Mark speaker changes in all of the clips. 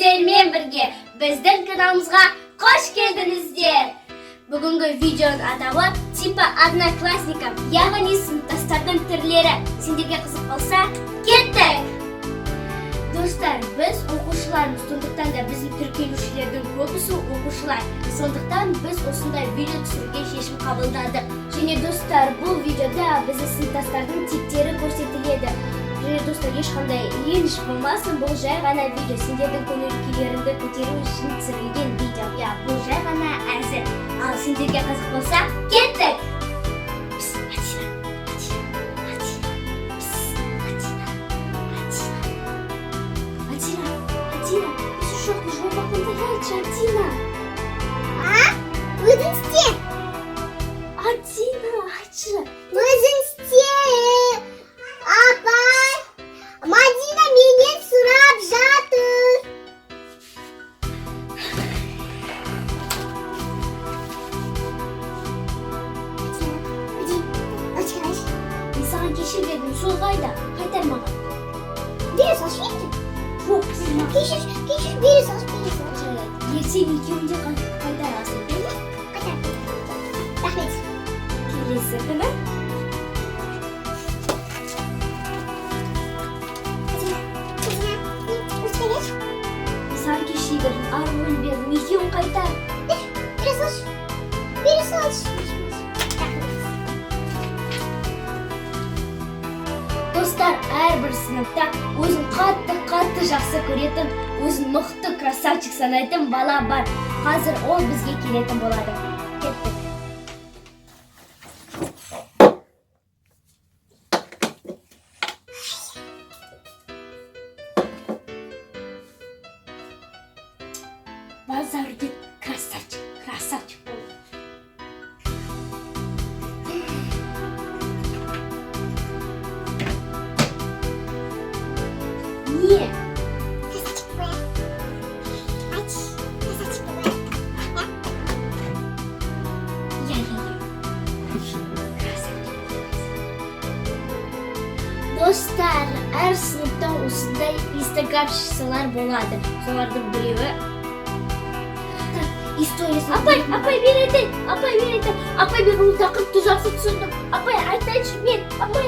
Speaker 1: сіздермен бірге біздің каналымызға қош келдіңіздер. Бүгінгі видеоның атауы типа одноклассников, яғни сыныптастардың түрлері. Сендерге қызық болса, кеттік! Достар, біз оқушылармыз, сондықтан да біздің тіркелушілердің көбісі оқушылар. Сондықтан біз осындай видео түсіруге шешім қабылдадық. Және достар, бұл видеода біздің сыныптастардың типтері көрсетіледі. Және достар, ешқандай реніш болмасын, бұл жай ғана видео. Сендердің көңіл-күйлеріңді көтеру үшін түсірілген видео. Бұл жай ғана әзір. Ал сендерге қызық болса, кеттік! Атина, біз жоқ, жолбақында айтшы, Атина.
Speaker 2: Өзің істе.
Speaker 1: Атина, айтшы.
Speaker 2: Өзің істе. Апай, Мадина менен сұрап жатыр.
Speaker 1: Мен саған кешір бердім, сол қайда? Қайтар маған.
Speaker 2: Бері салшы енді.
Speaker 1: Жоқ,
Speaker 2: Кешір, бері салшы.
Speaker 1: ертең екеуінде қайтарасың.
Speaker 2: Рахмет.
Speaker 1: Келесі күні. Саған кешір бердім, армын бердім, екеуін қайтар.
Speaker 2: Бері салшы.
Speaker 1: Достар, әрбір сыныпта өзін қатты жақсы көретін, өзін мықты красавчик санайтын бала бар. Қазір ол бізге келетін болады. Кеттік. Базарда красавчик болды. Не? Достар, әр сыныпта осындай инстаграмшылар болады. Солардың біреуі историясын. Апай береді. Апай мен ол тақырыпты жақсы түсіндім. Апай, айтайыншы мен. Апай.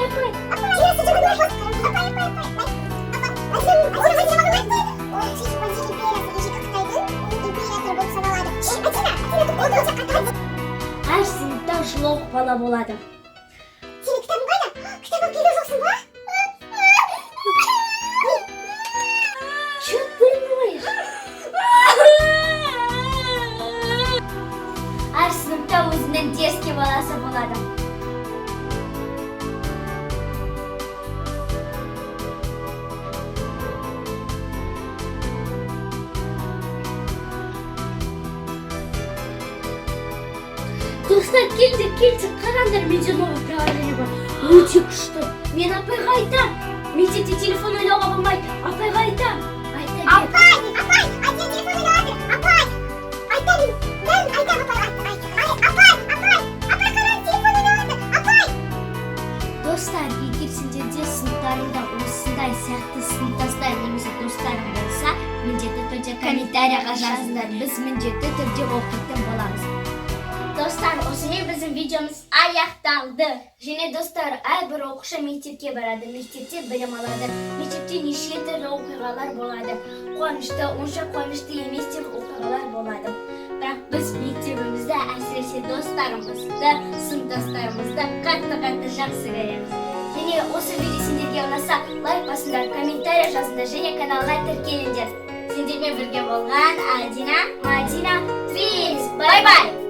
Speaker 1: Әр сыныпта жылауық бала болады.
Speaker 2: Сенің кітабың қайда? Кітап алып келген жоқсың ба?
Speaker 1: Чөп білмейш. Әр сыныпта өзінің дерзкий баласы болады. Достар, келді, қараңдар, менде новый приложение бар. Өте күшті. Мен апайға айтам. Мектепте телефон ойлауға болмайды. Апайға айтам.
Speaker 2: Апай, телефон ойлап жатыр. Апай, айтам, мен айтам апай. Апай, қараң, телефон ойлап жатыр. Апай.
Speaker 1: Достар, егер сендерде сыныптарыңда осындай сияқты сыныптастар немесе достарың болса, міндетті түрде комментарияға жазыңдар. Біз міндетті түрде оқитын боламыз. Достар, осымен біздің видеомыз аяқталды. Және достар, әрбір оқушы мектепке барады, мектепте білім алады. Мектепте неше түрлі оқиғалар болады. Қуанышты, онша қуанышты емес те оқиғалар болады. Бірақ біз мектебімізді, әсіресе достарымызды, сыныптастарымызды қатты жақсы көреміз. Және осы видео сендерге ұнаса, лайк басыңдар, комментария жазыңдар және каналға тіркеліңдер. Сендермен бірге болған Адина, Мадина, Твинс. Бай-бай!